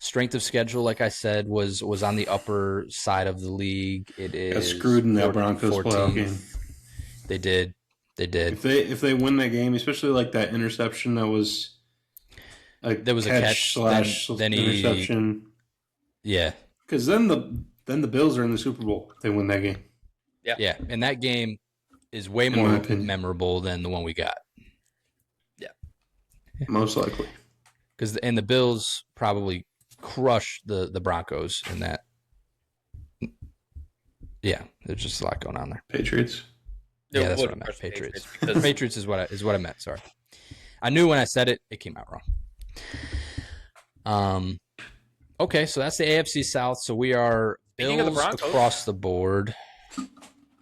Strength of schedule, like I said, was on the upper side of the league. It is got screwed in that Broncos playoff game. They did. If they win that game, especially like that interception that was there was a catch slash then interception. Yeah, because then the Bills are in the Super Bowl if they win that game. Yeah, and that game is way more memorable than the one we got. Yeah, most likely. Because the Bills probably crushed the Broncos in that. Yeah, there's just a lot going on there. Patriots. Yeah, There that's would what I meant. crush the Patriots. because Patriots is what I meant. Sorry, I knew when I said it, it came out wrong. Okay, so that's the AFC South. So we are Speaking of the Bills Broncos. across the board.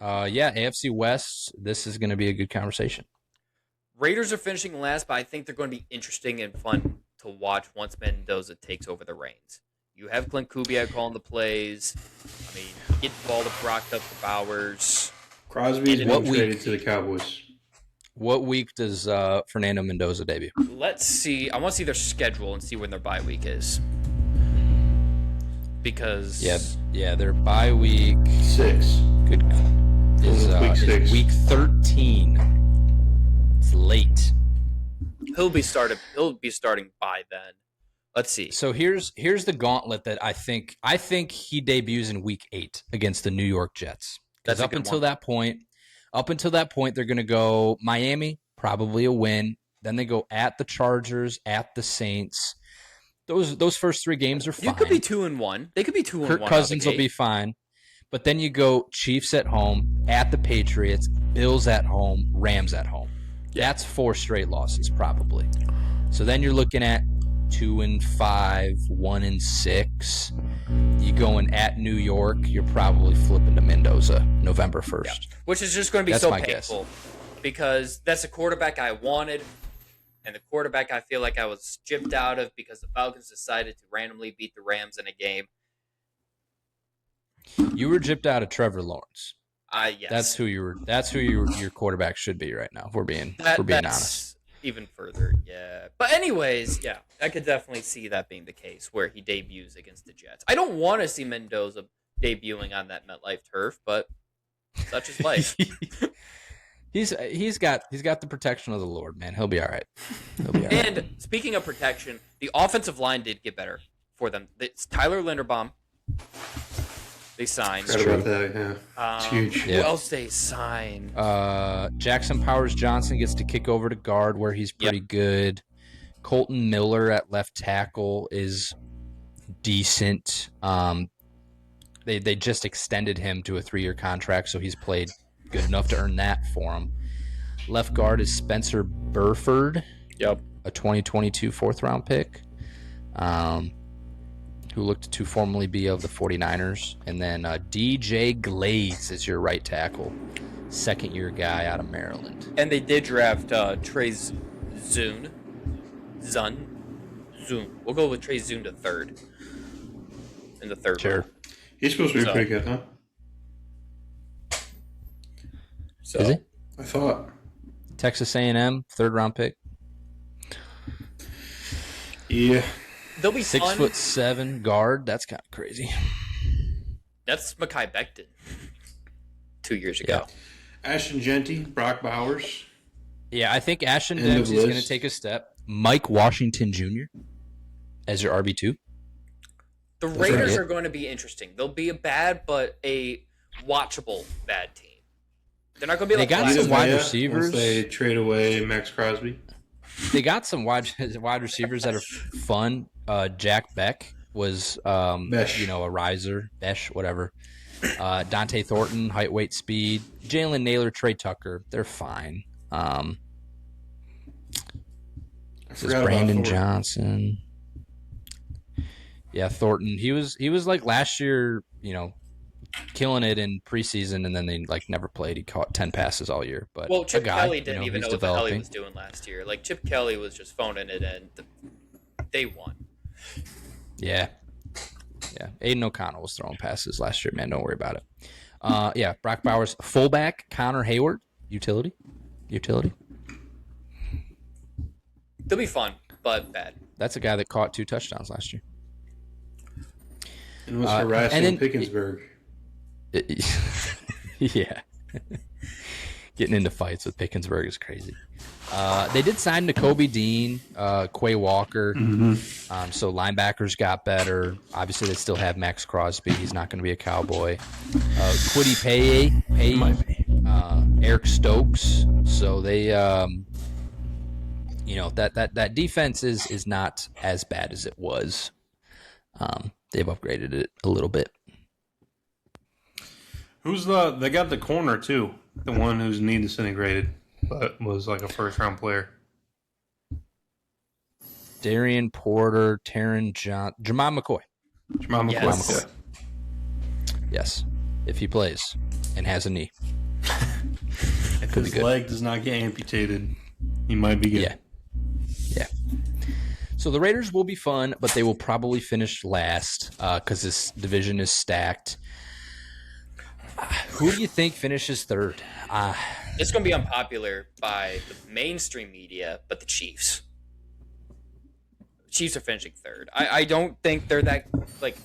Yeah, AFC West. This is going to be a good conversation. Raiders are finishing last, but I think they're going to be interesting and fun to watch once Mendoza takes over the reins. You have Clint Kubiak calling the plays. I mean, get the ball to Brock up to Bowers. Crosby's What been traded to the Cowboys. What week does Fernando Mendoza debut? Let's see. I want to see their schedule and see when their bye week is. Because Yeah, their bye week 6. good is week 13. It's late. he'll be starting by then. Let's see. So here's the gauntlet that I think he debuts in week 8 against the New York Jets. Because That's a up good until one. that point, they're going to go Miami, probably a win. Then they go at the Chargers, at the Saints. Those first 3 games are fine. You could be 2-1. They could be 2-1. Kirk Cousins will be fine. But then you go Chiefs at home, at the Patriots, Bills at home, Rams at home. That's 4 straight losses probably. So then you're looking at 2-5, 1-6. You going at New York, you're probably flipping to Mendoza November 1st. Yeah. Which is just going to be That's so my painful because that's a quarterback I wanted and the quarterback I feel like I was gypped out of because the Falcons decided to randomly beat the Rams in a game. You were gypped out of Trevor Lawrence. Yes. That's who your quarterback should be right now. If we're being honest. Even further, yeah. But anyways, yeah, I could definitely see that being the case where he debuts against the Jets. I don't want to see Mendoza debuting on that MetLife turf, but such is life. He's got the protection of the Lord, man. He'll be all right. And speaking of protection, the offensive line did get better for them. It's Tyler Linderbaum. They signed. Forgot about that, yeah. It's huge. Who else they signed? Jackson Powers Johnson gets to kick over to guard where he's pretty good. Colton Miller at left tackle is decent. They just extended him to a 3-year contract, so he's played good enough to earn that for him. Left guard is Spencer Burford. Yep. A 2022 4th-round pick. Who looked to formerly be of the 49ers. And then DJ Glaze is your right tackle. 2nd-year guy out of Maryland. And they did draft Trey Zune. We'll go with Trey Zune to 3rd. In the 3rd Sure. round. He's supposed to be pretty good, huh? So, Is he? I thought. Texas A&M, 3rd-round pick. Yeah. they'll be fun. 6'7" guard. That's kind of crazy. That's Mekhi Becton 2 years ago. Ashton Genty, Brock Bowers. Yeah, I think Ashton End of Dempsey's going to list. take a step. Mike Washington Jr. as your RB2. The Raiders right. are going to be interesting. They'll be a bad, but a watchable bad team. They're not going to be They like got last some year. wide Once receivers. they trade away Max Crosby. They got some wide receivers that are fun. Jack Beck was, Besh. a riser. Besh, whatever. Dante Thornton, height, weight, speed. Jalen Naylor, Trey Tucker. They're fine. I This is forgot about Brandon Thornton. Johnson. Yeah, Thornton. He was like last year, killing it in preseason, and then they never played. He caught 10 passes all year. But Well, Chip a guy, Kelly didn't even who's know what the hell he developing. was doing last year. Like, Chip Kelly was just phoning it in. They won. Yeah. Aiden O'Connell was throwing passes last year, man. Don't worry about it. Brock Bowers, fullback. Connor Hayward, utility. They'll be fun, but bad. That's a guy that caught 2 touchdowns last year. And was harassing and then- Pickensburg. Yeah. Getting into fights with Pickensburg is crazy. They did sign Nakobe Dean, Quay Walker. So linebackers got better. Obviously, they still have Max Crosby. He's not going to be a Cowboy. Kwity Paye, Eric Stokes. So they, that defense is not as bad as it was. They've upgraded it a little bit. They got the corner too. The one whose knee disintegrated, but was like a first-round player. Darian Porter, Taron John, Jamal McCoy. Jamal McCoy. Yes. Yes, if he plays and has a knee. If his leg does not get amputated, he might be good. Yeah. So the Raiders will be fun, but they will probably finish last because this division is stacked. Who do you think finishes third? It's going to be unpopular by the mainstream media, but the Chiefs. The Chiefs are finishing third. I don't think they're that, like,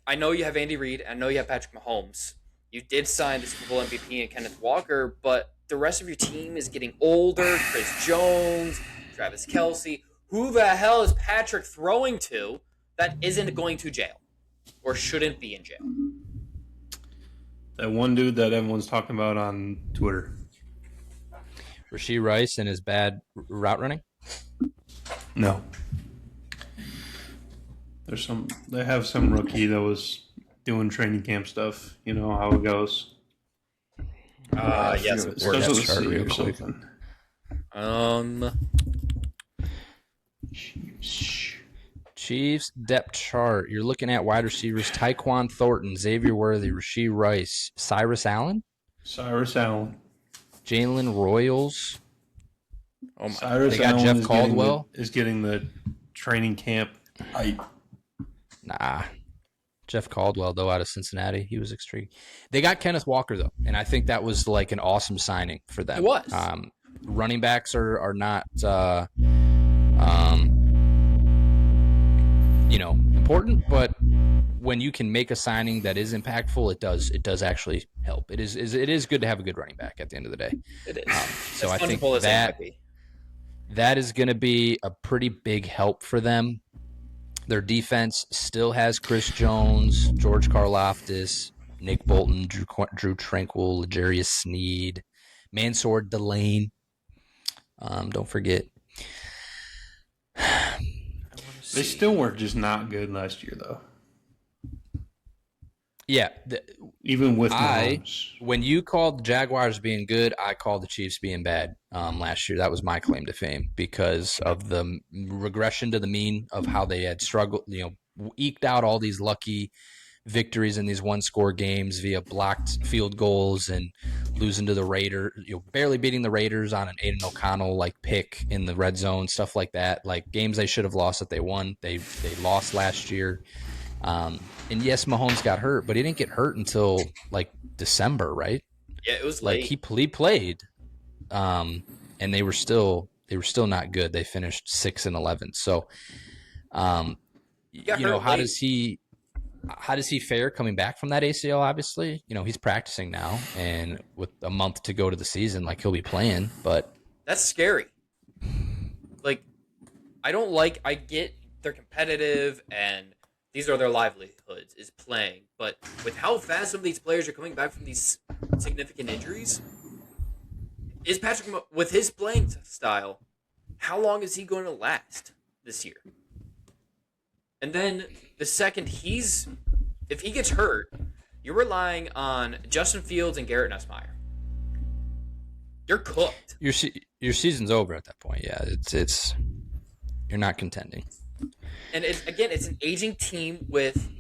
I know you have Andy Reid. I know you have Patrick Mahomes. You did sign the Super Bowl MVP and Kenneth Walker, but the rest of your team is getting older. Chris Jones, Travis Kelce. Who the hell is Patrick throwing to that isn't going to jail or shouldn't be in jail? That one dude that everyone's talking about on Twitter. Rashee Rice and his bad route running? No. They have some rookie that was doing training camp stuff. You know how it goes. Yes. It starts with a C or something. Chiefs depth chart. You're looking at wide receivers: Tyquan Thornton, Xavier Worthy, Rashee Rice, Cyrus Allen, Jalen Royals. Oh my! Cyrus They got Allen Jeff Caldwell. is getting the training camp hype. Nah. Jeff Caldwell, though, out of Cincinnati. He was extreme. They got Kenneth Walker, though, and I think that was like an awesome signing for them. It was. Running backs are not, important, but when you can make a signing that is impactful, it does actually help. It is good to have a good running back at the end of the day. It is. So I think that that is going to be a pretty big help for them. Their defense still has Chris Jones, George Karlaftis, Nick Bolton, Drew Tranquil, L'Jarius Sneed, Mansour Delane. Don't forget. They still were just not good last year, though. Yeah. Even with Mahomes. When you called the Jaguars being good, I called the Chiefs being bad last year. That was my claim to fame because of the regression to the mean of how they had struggled, eked out all these lucky victories in these one-score games via blocked field goals and losing to the Raiders, barely beating the Raiders on an Aiden O'Connell pick in the red zone, stuff like that. Like games they should have lost that they won. They lost last year. And yes, Mahomes got hurt, but he didn't get hurt until December, right? Yeah, it was late. He played, and they were still not good. They finished 6-11. So, how does he fare coming back from that ACL? Obviously, he's practicing now, and with a month to go to the season, he'll be playing. But that's scary. I get they're competitive and these are their livelihoods, is playing. But with how fast some of these players are coming back from these significant injuries, is Patrick, with his playing style, how long is he going to last this year? And then the second if he gets hurt, you're relying on Justin Fields and Garrett Nussmeier. You're cooked. Your season's over at that point. Yeah, it's you're not contending. And it's an aging team with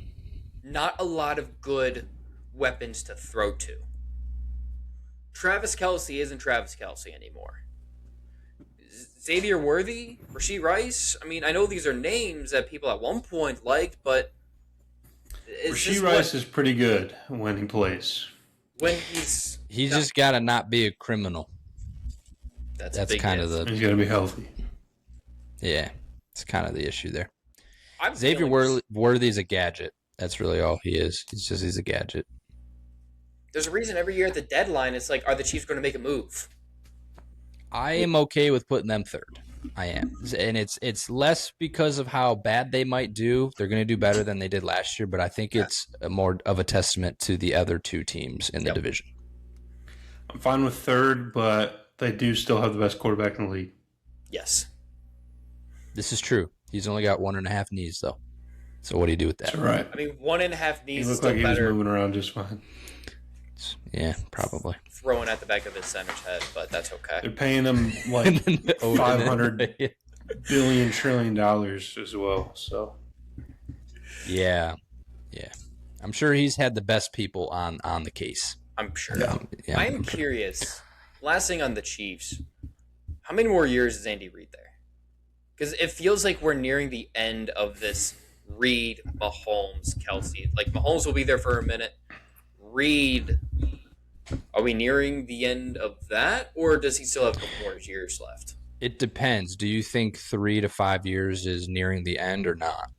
not a lot of good weapons to throw to. Travis Kelce isn't Travis Kelce anymore. Xavier Worthy, Rashee Rice. I mean, I know these are names that people at one point liked, but Rashee Rice is pretty good when he plays. When he's just got to not be a criminal. That's he's got to be healthy. Yeah, it's kind of the issue there. I'm Xavier Worthy is a gadget. That's really all he is. He's a gadget. There's a reason every year at the deadline it's are the Chiefs going to make a move? I am okay with putting them third. I am. And it's less because of how bad they might do. They're going to do better than they did last year, but I think it's more of a testament to the other two teams in the division. I'm fine with third, but they do still have the best quarterback in the league. Yes. This is true. He's only got 1.5 knees, though. So what do you do with that? That's right. I mean, 1.5 knees He is looked still like he better. was moving around just fine. Yeah, probably. throwing at the back of his center's head, but that's okay. They're paying him like $500 billion trillion as well. So yeah. I'm sure he's had the best people on the case. I'm sure. Yeah, I'm curious. Last thing on the Chiefs, how many more years is Andy Reid there? Because it feels like we're nearing the end of this Reid, Mahomes, Kelsey. Like, Mahomes will be there for a minute. Reid, are we nearing the end of that? Or does he still have a couple more years left? It depends. Do you think 3 to 5 years is nearing the end or not?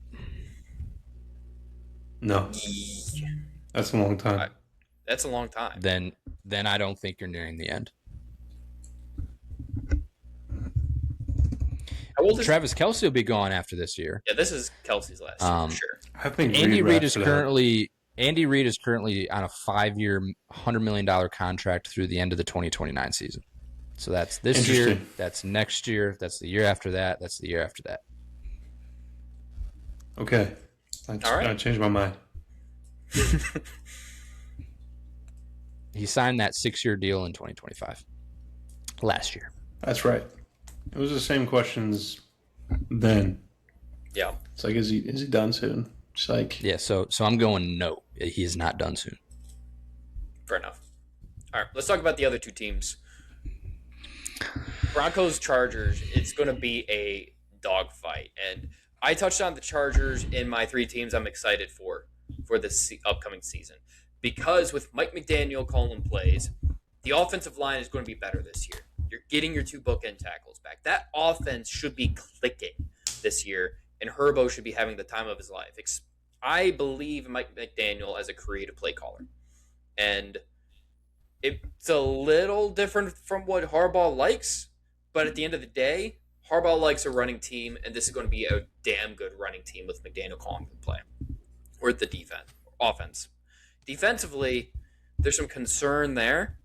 no, that's a long time. That's a long time. Then I don't think you're nearing the end. How old is Travis Kelce will be gone after this year. Yeah, this is Kelsey's last year, for sure. I think Andy Reid is wraps currently on a 5-year, $100 million contract through the end of the 2029 season. So that's this year, that's next year, that's the year after that, that's the year after that. Okay, All right. I changed my mind. He signed that 6-year deal in 2025. Last year. That's right. It was the same questions then. Yeah. It's like, is he done soon? It's like, Yeah, so I'm going no. He is not done soon. Fair enough. All right, let's talk about the other two teams. Broncos Chargers. It's going to be a dogfight, and I touched on the Chargers in my 3 teams I'm excited for this upcoming season, because with Mike McDaniel calling plays, the offensive line is going to be better this year. You're getting your 2 bookend tackles back. That offense should be clicking this year, and Herbo should be having the time of his life. I believe in Mike McDaniel as a creative play caller, and it's a little different from what Harbaugh likes, but at the end of the day, Harbaugh likes a running team, and this is going to be a damn good running team with McDaniel calling the play, or the offense. Defensively, there's some concern there,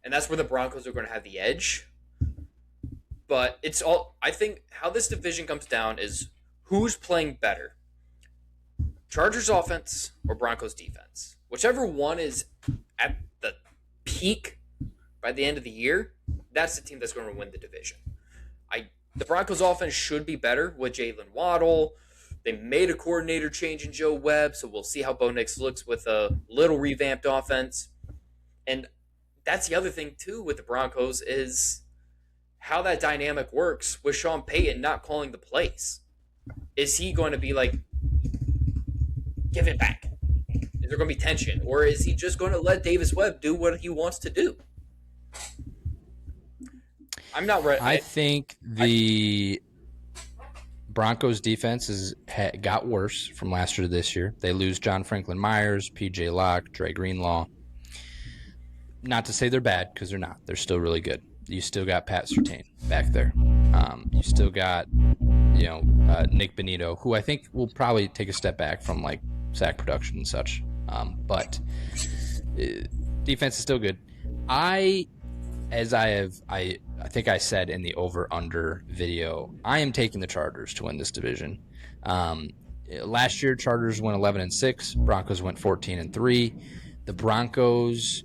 and that's where the Broncos are going to have the edge. But I think how this division comes down is who's playing better, Chargers offense or Broncos defense. Whichever one is at the peak by the end of the year, that's the team that's going to win the division. The Broncos offense should be better with Jalen Waddle. They made a coordinator change in Joe Webb, so we'll see how Bo Nix looks with a little revamped offense. And that's the other thing, too, with the Broncos is how that dynamic works with Sean Payton not calling the plays. Is he going to be like, give it back? Is there going to be tension? Or is he just going to let Davis Webb do what he wants to do? I'm not ready. I think the Broncos defense got worse from last year to this year. They lose John Franklin Myers, P.J. Locke, Dre Greenlaw. Not to say they're bad, because they're not. They're still really good. You still got Pat Surtain back there. You still got, Nick Benito, who I think will probably take a step back from like sack production and such. But defense is still good. I think I said in the over-under video, I am taking the Chargers to win this division. Last year, Chargers went 11-6. Broncos went 14-3. The Broncos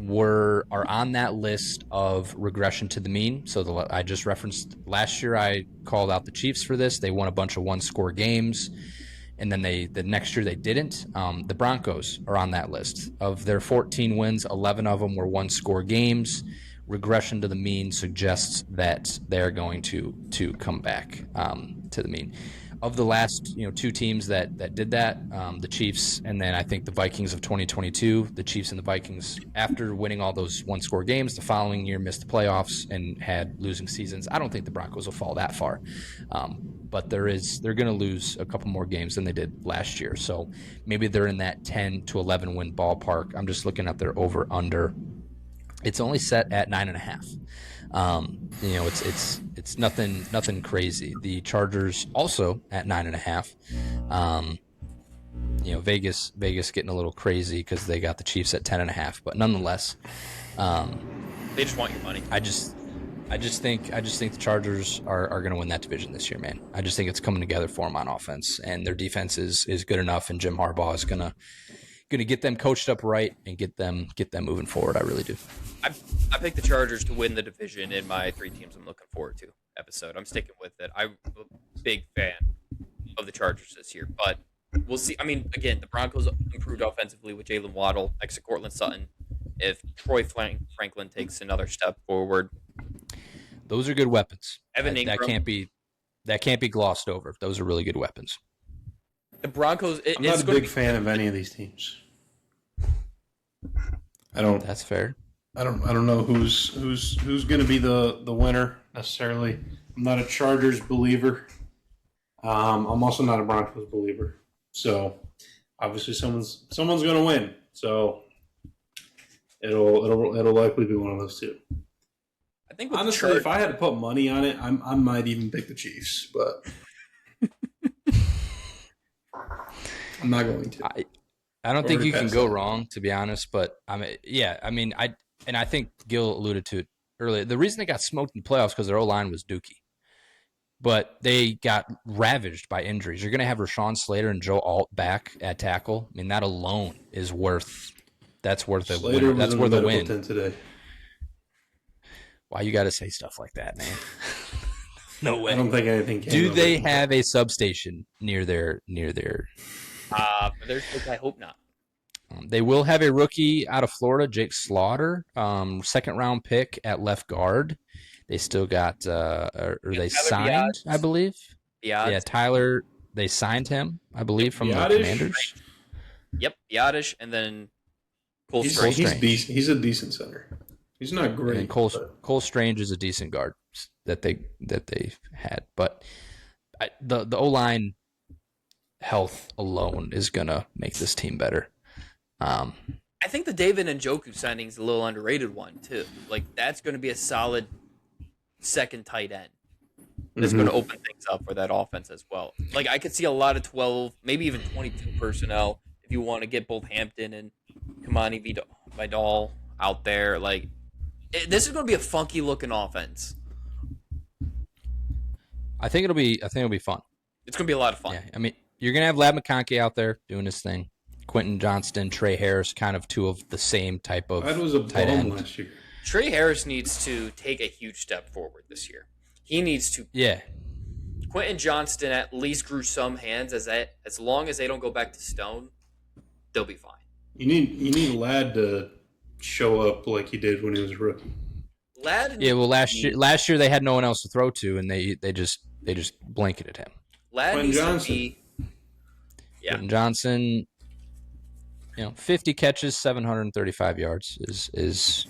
are on that list of regression to the mean. So I just referenced last year, I called out the Chiefs for this. They won a bunch of one-score games, and then the next year they didn't. The Broncos are on that list. Of their 14 wins, 11 of them were one-score games. Regression to the mean suggests that they're going to come back to the mean. Of the last 2 teams that did that, the Chiefs and then I think the Vikings of 2022, the Chiefs and the Vikings, after winning all those one-score games, the following year missed the playoffs and had losing seasons. I don't think the Broncos will fall that far, but they're going to lose a couple more games than they did last year. So maybe they're in that 10 to 11 win ballpark. I'm just looking at their over/under. It's only set at 9.5. It's nothing crazy. The Chargers also at 9.5. Vegas getting a little crazy because they got the Chiefs at 10.5. But nonetheless, they just want your money. I just think the Chargers are going to win that division this year, man. I just think it's coming together for them on offense, and their defense is good enough, and Jim Harbaugh is going to get them coached up right and get them moving forward. I really do. I picked the Chargers to win the division in my 3 teams I'm looking forward to episode. I'm sticking with it. I'm a big fan of the Chargers this year, but we'll see. I mean, again, the Broncos improved offensively with Jalen Waddle next to Cortland Sutton. If Troy Franklin takes another step forward, those are good weapons. Evan Ingram, that can't be glossed over. Those are really good weapons. The Broncos. I'm not a big fan of any of these teams. That's fair. I don't know who's going to be the winner necessarily. I'm not a Chargers believer. I'm also not a Broncos believer. So obviously someone's going to win. So it'll likely be one of those two. I think honestly, if I had to put money on it, I might even pick the Chiefs, but I'm not going to. I don't think you can go wrong, to be honest. But I think Gill alluded to it earlier. The reason they got smoked in the playoffs because their O-line was dookie. But they got ravaged by injuries. You're going to have Rashawn Slater and Joe Alt back at tackle. I mean, that alone is worth a win. That's worth a win. Today. Why you got to say stuff like that, man? No way. I don't think anything can. Do they have a substation near their? I hope not. They will have a rookie out of Florida, Jake Slaughter, second round pick at left guard. They still got, they signed, I believe. Yeah, Tyler. They signed him, I believe, from the Commanders. Yep, Yadish, and then Cole Strange. He's a decent center. He's not great. And Cole Strange is a decent guard that they had, but the O-line health alone is gonna make this team better. I think the David Njoku signing is a little underrated one too. Like that's going to be a solid second tight end. That's going to open things up for that offense as well. Like I could see a lot of 12, maybe even 22 personnel if you want to get both Hampton and Kamani Vidal out there. Like this is going to be a funky looking offense. I think it'll be fun. It's going to be a lot of fun. Yeah, I mean, you're going to have Lab McConkey out there doing his thing. Quentin Johnston, Trey Harris, kind of two of the same type of that was a tight end last year. Trey Harris needs to take a huge step forward this year. He needs to. Yeah. Quentin Johnston at least grew some hands. As long as they don't go back to Stone, they'll be fine. You need Ladd to show up like he did when he was a rookie. Last year they had no one else to throw to, and they just blanketed him. Ladd needs to be. Yeah. Quentin Johnson. 50 catches, 735 yards is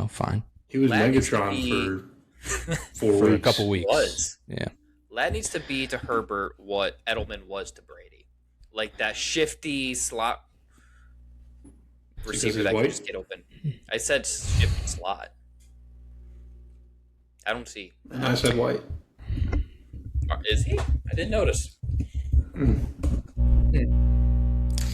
fine. He was Megatron for 4 weeks. For a couple weeks. Yeah. Ladd needs to be to Herbert what Edelman was to Brady. Like that shifty slot receiver that can just get open. I said shifty slot. I don't see. And I said white. Is he? I didn't notice.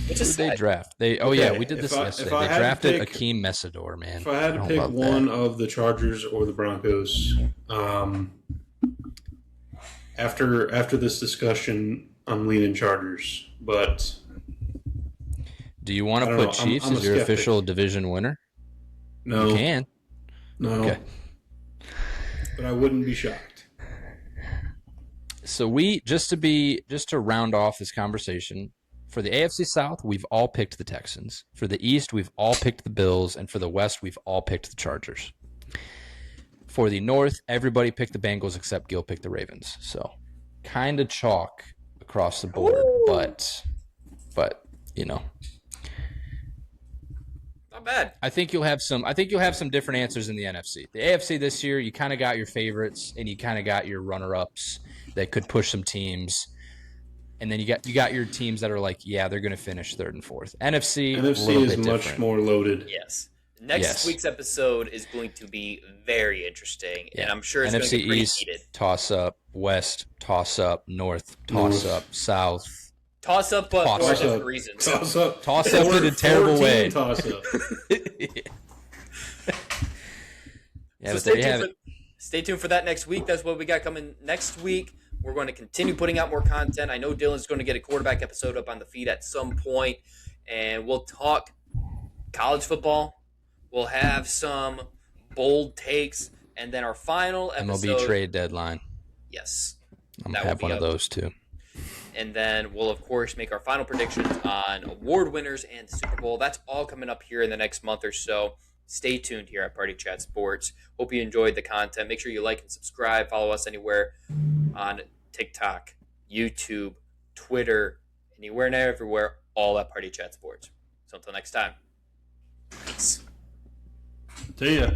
Who did they draft? We did this yesterday. They drafted Akeem Messidor, man. If I had to pick one of the Chargers or the Broncos, after this discussion, I'm leaning Chargers. But do you want to put Chiefs as your official division winner? No, you can. No, okay. But I wouldn't be shocked. So just to round off this conversation. For the AFC South, we've all picked the Texans. For the East, we've all picked the Bills. And for the West, we've all picked the Chargers. For the North, everybody picked the Bengals except Gill picked the Ravens. So kind of chalk across the board. Ooh. But not bad. I think you'll have some different answers in the NFC. The AFC this year, you kind of got your favorites and you kind of got your runner-ups that could push some teams. And then you got your teams that are like, yeah, they're going to finish third and fourth. NFC is much more loaded. Yes. Next week's episode is going to be very interesting, and I'm sure it's NFC going to be pretty East, heated. Toss up, West, toss up, North, toss up, South. Toss up, but for different reasons. Toss up in a terrible way. Toss up. So stay tuned for that next week. That's what we got coming next week. We're going to continue putting out more content. I know Dillon's going to get a quarterback episode up on the feed at some point. and we'll talk college football. We'll have some bold takes, and then our final episode. MLB trade deadline. Yes. I'm going to have one of those too. And then we'll, of course, make our final predictions on award winners and the Super Bowl. That's all coming up here in the next month or so. Stay tuned here at Party Chat Sports. Hope you enjoyed the content. Make sure you like and subscribe. Follow us anywhere on TikTok, YouTube, Twitter, anywhere and everywhere, all at Party Chat Sports. So until next time. Peace. See ya.